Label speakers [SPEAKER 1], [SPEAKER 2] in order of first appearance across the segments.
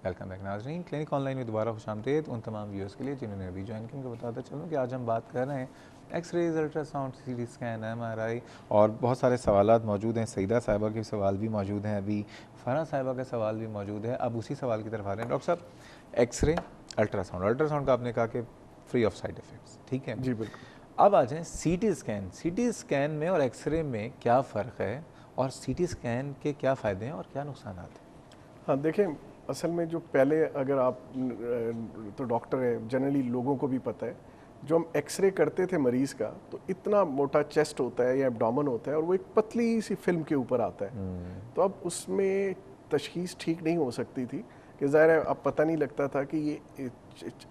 [SPEAKER 1] Welcome back ناظرین، clinic on line میں دوبارہ خوش آمدید ان تمام ویورز کے لیے جنہوں نے ابھی جوائن کیا. ان کو بتاتا چلوں کہ آج ہم بات کر رہے ہیں X rays, ultrasound, C T scan, M R I اور بہت سارے سوالات موجود ہیں. سعیدہ صاحبہ کے سوال بھی موجود ہیں، ابھی فرح صاحبہ کا سوال بھی موجود ہے. اب اسی سوال کی طرف آ رہے ہیں. ڈاکٹر صاحب، ایکس رے، الٹرا ساؤنڈ کا آپ نے کہا کہ فری آف سائڈ افیکٹس، ٹھیک ہے
[SPEAKER 2] جی بالکل.
[SPEAKER 1] اب آ جائیں C T scan. C T scan میں اور ایکس رے میں کیا فرق ہے، اور سی ٹی اسکین کے کیا فائدے ہیں اور کیا نقصانات ہیں؟
[SPEAKER 2] ہاں دیکھیں، اصل میں جو پہلے اگر آپ تو ڈاکٹر ہیں، جنرلی لوگوں کو بھی پتہ ہے، جو ہم ایکس رے کرتے تھے مریض کا تو اتنا موٹا چیسٹ ہوتا ہے یا ایبڈومن ہوتا ہے اور وہ ایک پتلی سی فلم کے اوپر آتا ہے. تو اب اس میں تشخیص ٹھیک نہیں ہو سکتی تھی کہ ظاہر ہے اب پتہ نہیں لگتا تھا کہ یہ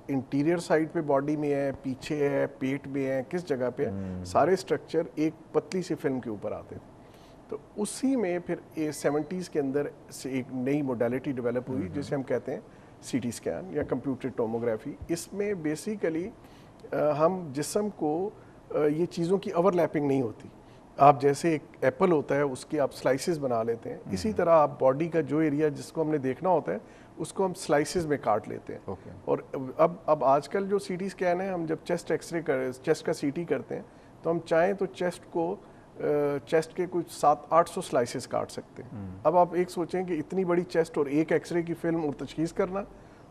[SPEAKER 2] انٹیریئر سائڈ پہ باڈی میں ہے، پیچھے ہے، پیٹ میں ہے، کس جگہ پہ ہے. سارے اسٹرکچر ایک پتلی سی فلم کے اوپر آتے تھے. تو اسی میں پھر 70s کے اندر سے ایک نئی موڈیلٹی ڈیولپ ہوئی جسے ہم کہتے ہیں سی ٹی اسکین یا کمپیوٹر ٹوموگرافی. اس میں بیسیکلی ہم جسم کو یہ چیزوں کی اوور لیپنگ نہیں ہوتی. آپ جیسے ایک ایپل ہوتا ہے اس کی آپ سلائسز بنا لیتے ہیں، اسی طرح آپ باڈی کا جو ایریا جس کو ہم نے دیکھنا ہوتا ہے اس کو ہم سلائسز میں کاٹ لیتے ہیں. اور اب آج کل جو سی ٹی اسکین ہے، ہم جب چیسٹ ایکس رے چیسٹ کا سی ٹی کرتے ہیں تو ہم چاہیں تو چیسٹ کے کچھ 700-800 سلائسز کاٹ سکتے ہیں. اب آپ ایک سوچیں کہ اتنی بڑی چیسٹ اور ایک ایکس رے کی فلم اور تشخیص کرنا،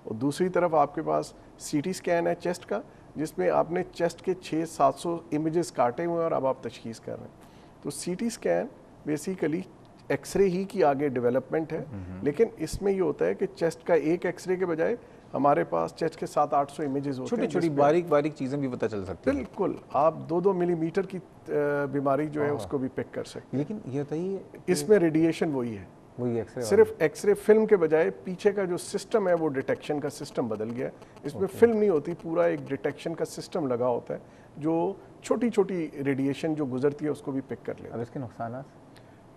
[SPEAKER 2] اور دوسری طرف آپ کے پاس سی ٹی اسکین ہے چیسٹ کا جس میں آپ نے چیسٹ کے 600-700 امیجز کاٹے ہوئے ہیں اور اب آپ تشخیص کر رہے ہیں. تو C T scan basically X ray ہی کی آگے ڈیولپمنٹ ہے، لیکن اس میں یہ ہوتا ہے کہ چیسٹ کا ایک ایکس رے کے بجائے ہمارے پاس چیسٹ کے 700-800 امیجز ہوتے ہیں.
[SPEAKER 1] چھوٹی چھوٹی باریک چیزیں بھی پتہ چل سکتی ہیں.
[SPEAKER 2] بالکل، آپ 2-2 ملی میٹر کی بیماری جو ہے اس کو بھی پک کر سکتے ہیں.
[SPEAKER 1] لیکن یہ بتائیے،
[SPEAKER 2] اس میں ریڈیشن وہی ہے، صرف ایکس رے فلم کے بجائے پیچھے کا جو سسٹم ہے وہ ڈیٹیکشن کا سسٹم بدل گیا. اس میں فلم نہیں ہوتی، پورا ایک ڈیٹیکشن کا سسٹم لگا ہوتا ہے جو چھوٹی چھوٹی ریڈیشن جو گزرتی ہے اس کو بھی پک کر لیتا ہے.
[SPEAKER 1] اب اس کے نقصانات؟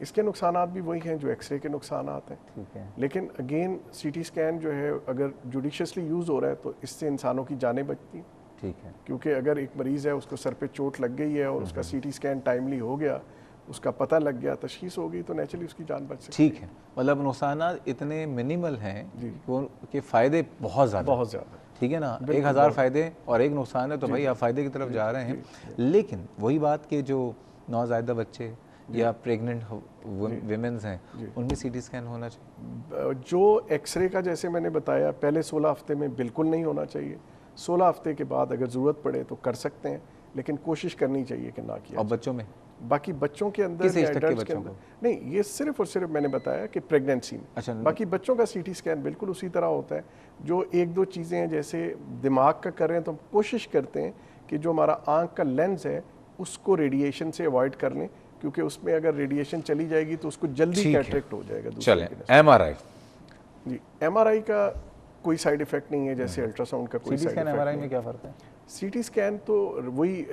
[SPEAKER 2] اس کے نقصانات بھی وہی ہیں جو ایکس رے کے نقصانات ہیں.
[SPEAKER 1] ٹھیک ہے.
[SPEAKER 2] لیکن اگین سی ٹی اسکین جو ہے اگر جوڈیشیسلی یوز ہو رہا ہے تو اس سے انسانوں کی جانیں بچتی ہیں.
[SPEAKER 1] ٹھیک ہے.
[SPEAKER 2] کیونکہ اگر ایک مریض ہے اس کو سر پہ چوٹ لگ گئی ہے اور اس کا سی ٹی اسکین ٹائملی ہو گیا، اس کا پتہ لگ گیا، تشخیص ہو گئی، تو نیچرلی اس کی جان بچ سکتی ہے.
[SPEAKER 1] ٹھیک ہے، مطلب نقصانات اتنے منیمل ہیں کہ فائدے بہت زیادہ. ٹھیک ہے نا، 1000 فائدے اور ایک نقصان ہے تو بھائی آپ فائدے کی طرف جا رہے ہیں. لیکن وہی بات کہ جو نوزائیدہ بچے یا پریگننٹ ویمنز ہیں ان میں سی ٹی اسکین ہونا چاہیے.
[SPEAKER 2] جو ایکس رے کا جیسے میں نے بتایا پہلے 16 ہفتے میں بالکل نہیں ہونا چاہیے. 16 ہفتے کے بعد اگر ضرورت پڑے تو کر سکتے ہیں، لیکن کوشش کرنی چاہیے کہ نہ کیا.
[SPEAKER 1] اور بچوں میں؟
[SPEAKER 2] باقی بچوں کے اندر یا ایڈلٹس کے اندر نہیں، یہ صرف اور صرف میں نے بتایا کہ پریگننسی میں. باقی بچوں کا سی ٹی اسکین بالکل اسی طرح ہوتا ہے. جو 1-2 چیزیں ہیں جیسے دماغ کا کر رہے ہیں تو ہم کوشش کرتے ہیں کہ جو ہمارا آنکھ کا لینز ہے اس کو ریڈیشن سے اوائڈ کر لیں، کیونکہ اس میں اگر ریڈیشن چلی جائے گی تو اس کو جلدی کیٹریکٹ ہو جائے گا.
[SPEAKER 1] چلیں ایم آر آئی.
[SPEAKER 2] جی، ایم آر آئی کا کوئی سائیڈ ایفیکٹ نہیں ہے جیسے الٹرا ساؤنڈ کا کوئی سائیڈ ایفیکٹ نہیں.
[SPEAKER 1] ایم آر آئی میں کیا فرق ہے؟
[SPEAKER 2] سی ٹی اسکین تو وہی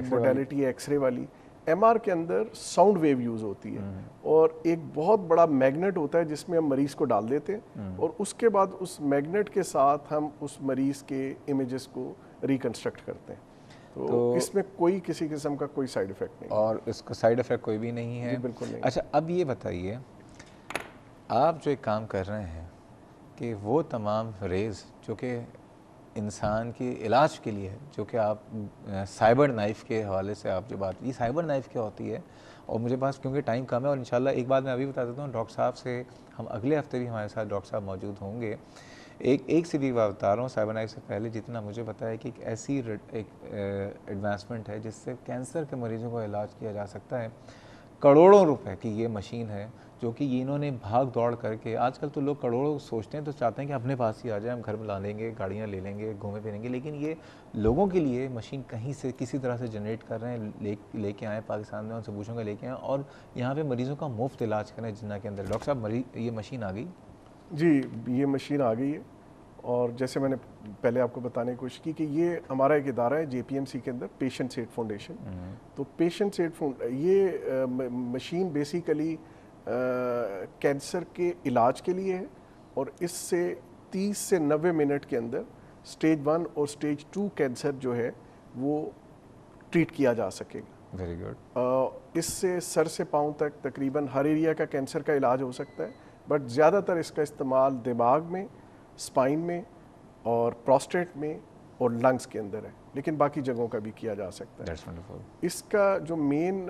[SPEAKER 2] موڈیلٹی ہے ایکس رے والی. ایم آر کے اندر ساؤنڈ ویو یوز ہوتی ہے اور ایک بہت بڑا میگنیٹ ہوتا ہے جس میں ہم مریض کو ڈال دیتے ہیں اور اس کے بعد اس میگنیٹ کے ساتھ ہم اس مریض کے امیجز کو ریکنسٹرکٹ کرتے ہیں. تو اس میں کوئی کسی قسم کا کوئی سائیڈ ایفیکٹ نہیں.
[SPEAKER 1] اور اس کا سائیڈ ایفیکٹ کوئی بھی نہیں ہے؟
[SPEAKER 2] بالکل نہیں.
[SPEAKER 1] اچھا، اب یہ بتائیے، آپ جو ایک کام کر رہے ہیں کہ وہ تمام ریز جو کہ انسان کے علاج کے لیے ہے، جو کہ آپ سائبر نائف کے حوالے سے آپ جو بات، یہ سائبر نائف کیا ہوتی ہے؟ اور مجھے پاس کیونکہ ٹائم کم ہے اور انشاءاللہ ایک بات میں ابھی بتا دیتا ہوں، ڈاکٹر صاحب سے ہم اگلے ہفتے بھی ہمارے ساتھ ڈاکٹر صاحب موجود ہوں گے. ایک سے بھی بتا رہا ہوں، سائبر نائف سے پہلے جتنا مجھے پتا ہے کہ ایک ایسی ایڈوانسمنٹ ہے جس سے کینسر کے مریضوں کو علاج کیا جا سکتا ہے. کروڑوں روپے کی یہ مشین ہے جو کہ انہوں نے بھاگ دوڑ کر کے، آج کل تو لوگ کروڑوں سوچتے ہیں تو چاہتے ہیں کہ اپنے پاس ہی آ جائے، ہم گھر میں لا لیں گے، گاڑیاں لے لیں گے، گھومے پھریں گے، لیکن یہ لوگوں کے لیے مشین کہیں سے کسی طرح سے جنریٹ کر رہے ہیں، لے کے آئیں پاکستان میں، ان سے پوچھوں گا لے کے آئیں اور یہاں پہ مریضوں کا مفت علاج کریں جنہ کے اندر. ڈاکٹر صاحب یہ مشین آ گئی؟
[SPEAKER 2] جی، یہ مشین آ گئی ہے اور جیسے میں نے پہلے آپ کو بتانے کی کوشش کی کہ یہ ہمارا ایک ادارہ ہے JPMC کے اندر، پیشنٹ ایڈ فاؤنڈیشن. تو پیشنٹ ایڈ یہ مشین بیسیکلی کینسر کے علاج کے لیے ہے اور اس سے 30 سے 90 منٹ کے اندر سٹیج 1 اور سٹیج 2 کینسر جو ہے وہ ٹریٹ کیا جا سکے گا.
[SPEAKER 1] Very good.
[SPEAKER 2] اس سے سر سے پاؤں تک تقریباً ہر ایریا کا کینسر کا علاج ہو سکتا ہے، بٹ زیادہ تر اس کا استعمال دماغ میں اسپائن میں اور پروسٹیٹ میں اور لنگس کے اندر ہے، لیکن باقی جگہوں کا بھی کیا جا سکتا ہے. اس کا جو مین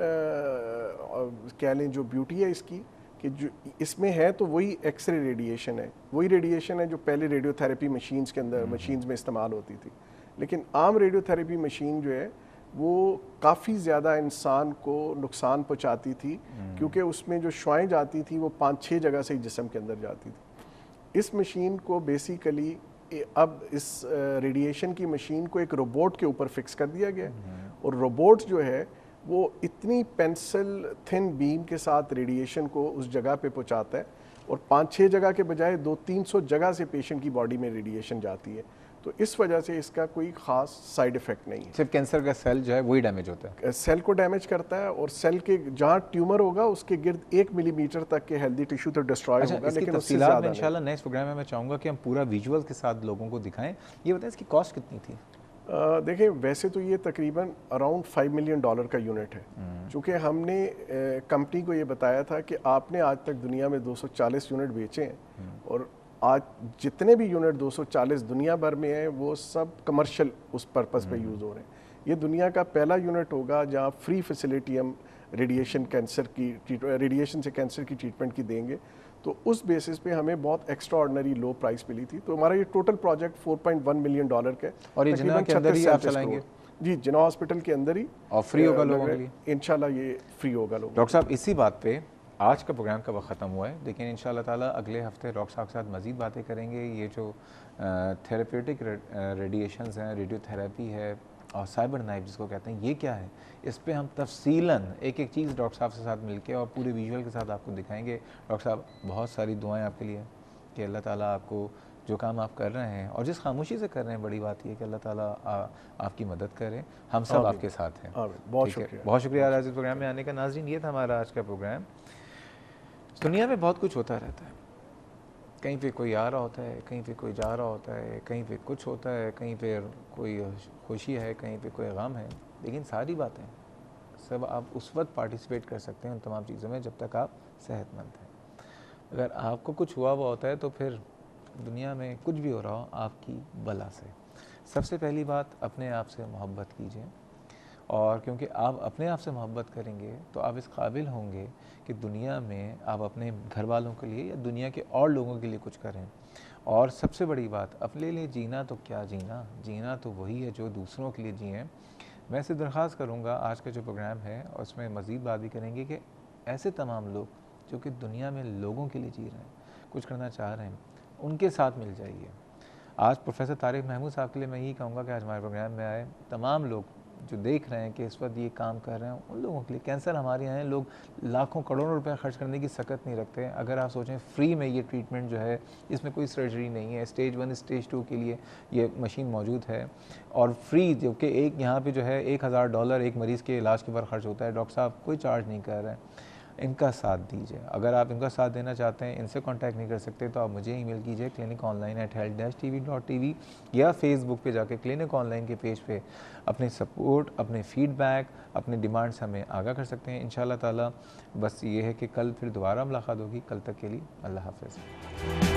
[SPEAKER 2] کہہ لیں جو بیوٹی ہے اس کی کہ جو اس میں ہے تو وہی ایکس رے ریڈیشن ہے، وہی ریڈیشن ہے جو پہلے ریڈیو تھیراپی مشینز کے اندر مشینز میں استعمال ہوتی تھی. لیکن عام ریڈیو تھیراپی مشین جو ہے وہ کافی زیادہ انسان کو نقصان پہنچاتی تھی، کیونکہ اس میں جو شعائیں جاتی تھیں وہ 5-6 جگہ سے جسم کے اندر جاتی تھی. اس مشین کو بیسیکلی اب اس ریڈیشن کی مشین کو ایک روبوٹ کے اوپر فکس کر دیا گیا اور روبوٹ جو ہے وہ اتنی پینسل تھن بیم کے ساتھ ریڈیشن کو اس جگہ پہ پہنچاتا ہے اور 5-6 جگہ کے بجائے 200-300 جگہ سے پیشنٹ کی باڈی میں ریڈیشن جاتی ہے. تو اس وجہ سے اس کا کوئی خاص سائیڈ افیکٹ نہیں ہے.
[SPEAKER 1] صرف کینسر کا سیل جو ہے وہی ڈیمیج ہوتا ہے،
[SPEAKER 2] سیل کو ڈیمیج کرتا ہے اور سیل کے جہاں ٹیومر ہوگا اس کے گرد 1 ملی میٹر تک کے ہیلدی ٹیشو تو ڈسٹرائے ہوگا،
[SPEAKER 1] اس کی
[SPEAKER 2] لیکن اس سے
[SPEAKER 1] تفصیلات
[SPEAKER 2] زیادہ
[SPEAKER 1] میں انشاءاللہ نیکسٹ پروگرام میں چاہوں گا کہ ہم پورا ویژول کے ساتھ لوگوں کو دکھائیں. یہ بتائیں اس کی کاسٹ کتنی تھی؟
[SPEAKER 2] دیکھیں ویسے تو یہ تقریباً اراؤنڈ $5 ملین کا یونٹ ہے. چونکہ ہم نے کمپنی کو یہ بتایا تھا کہ آپ نے آج تک دنیا میں 240 یونٹ بیچے ہیں اور آج جتنے بھی یونٹ 240 دنیا بھر میں ہیں وہ سب کمرشل اس پرپس پہ یوز ہو رہے ہیں. یہ دنیا کا پہلا یونٹ ہوگا جہاں فری فیسلٹی ہم ریڈیشن سے کینسر کی ٹریٹمنٹ کی دیں گے. تو اس بیسس پہ ہمیں بہت ایکسٹرا آرڈنری لو پرائس ملی تھی. تو ہمارا یہ ٹوٹل پروجیکٹ $4.1 ملین کا ہے
[SPEAKER 1] اور یہ جناح کے اندر ہی آپ چلائیں گے؟
[SPEAKER 2] جی جناح ہاسپٹل کے اندر ہی.
[SPEAKER 1] اور فری ہوگا لوگوں کے لیے؟
[SPEAKER 2] انشاءاللہ یہ فری ہوگا لوگوں.
[SPEAKER 1] ڈاکٹر صاحب اسی بات پہ آج کا پروگرام کا وقت ختم ہوا ہے، لیکن انشاءاللہ تعالیٰ اگلے ہفتے ڈاکٹر صاحب کے ساتھ مزید باتیں کریں گے. یہ جو تھیراپیوٹک ریڈیشنز ہیں، ریڈیو تھیراپی ہے اور سائبر نائف جس کو کہتے ہیں، یہ کیا ہے، اس پہ ہم تفصیلاً ایک ایک چیز ڈاکٹر صاحب کے ساتھ مل کے اور پورے ویژول کے ساتھ آپ کو دکھائیں گے. ڈاکٹر صاحب بہت ساری دعائیں آپ کے لیے کہ اللہ تعالیٰ آپ کو جو کام آپ کر رہے ہیں اور جس خاموشی سے کر رہے ہیں، بڑی بات یہ ہے کہ اللہ تعالیٰ آپ کی مدد کرے. ہم سب آپ کے ساتھ ہیں.
[SPEAKER 2] بہت شکریہ.
[SPEAKER 1] بہت شکریہ آج اس پروگرام میں آنے کا. ناظرین یہ تھا ہمارا آج کا پروگرام. دنیا میں بہت کچھ ہوتا رہتا ہے، کہیں پہ کوئی آ رہا ہوتا ہے، کہیں پہ کوئی جا رہا ہوتا ہے، کہیں پہ کچھ ہوتا ہے، کہیں پہ کوئی خوشی ہے، کہیں پہ کوئی غم ہے، لیکن ساری باتیں سب آپ اس وقت پارٹیسپیٹ کر سکتے ہیں ان تمام چیزوں میں جب تک آپ صحت مند ہیں. اگر آپ کو کچھ ہوا ہوتا ہے تو پھر دنیا میں کچھ بھی ہو رہا ہو آپ کی بلا سے. سب سے پہلی بات اپنے آپ سے محبت کیجیے، اور کیونکہ آپ اپنے آپ سے محبت کریں گے تو آپ اس قابل ہوں گے کہ دنیا میں آپ اپنے گھر والوں کے لیے یا دنیا کے اور لوگوں کے لیے کچھ کریں. اور سب سے بڑی بات اپنے لیے جینا تو کیا جینا تو وہی ہے جو دوسروں کے لیے جئیں. میں سے درخواست کروں گا آج کا جو پروگرام ہے اور اس میں مزید بات بھی کریں گے کہ ایسے تمام لوگ جو کہ دنیا میں لوگوں کے لیے جی رہے ہیں، کچھ کرنا چاہ رہے ہیں، ان کے ساتھ مل جائیے. آج پروفیسر طارق محمود صاحب کے لیے میں یہی کہوں گا کہ آج ہمارے پروگرام میں آئے تمام لوگ جو دیکھ رہے ہیں کہ اس وقت یہ کام کر رہے ہیں، ان لوگوں کے لیے کینسر ہمارے یہاں ہیں، لوگ لاکھوں کروڑوں روپے خرچ کرنے کی سکت نہیں رکھتے. اگر آپ سوچیں فری میں یہ ٹریٹمنٹ جو ہے اس میں کوئی سرجری نہیں ہے، اسٹیج 1 اسٹیج 2 کے لیے یہ مشین موجود ہے اور فری، جو کہ ایک یہاں پہ جو ہے $1000 ایک مریض کے علاج کے بعد خرچ ہوتا ہے. ڈاکٹر صاحب کوئی چارج نہیں کر رہے ہیں. ان کا ساتھ دیجیے. اگر آپ ان کا ساتھ دینا چاہتے ہیں، ان سے کانٹیکٹ نہیں کر سکتے تو آپ مجھے ای میل کیجیے cliniconline@health-tv.tv یا فیس بک پہ جا کے کلینک آن لائن کے پیج پہ اپنے سپورٹ، اپنے فیڈ بیک، اپنے ڈیمانڈس ہمیں آگاہ کر سکتے ہیں. انشاءاللہ تعالیٰ بس یہ ہے کہ کل پھر دوبارہ ملاقات ہوگی. کل تک کے لیے اللہ حافظ.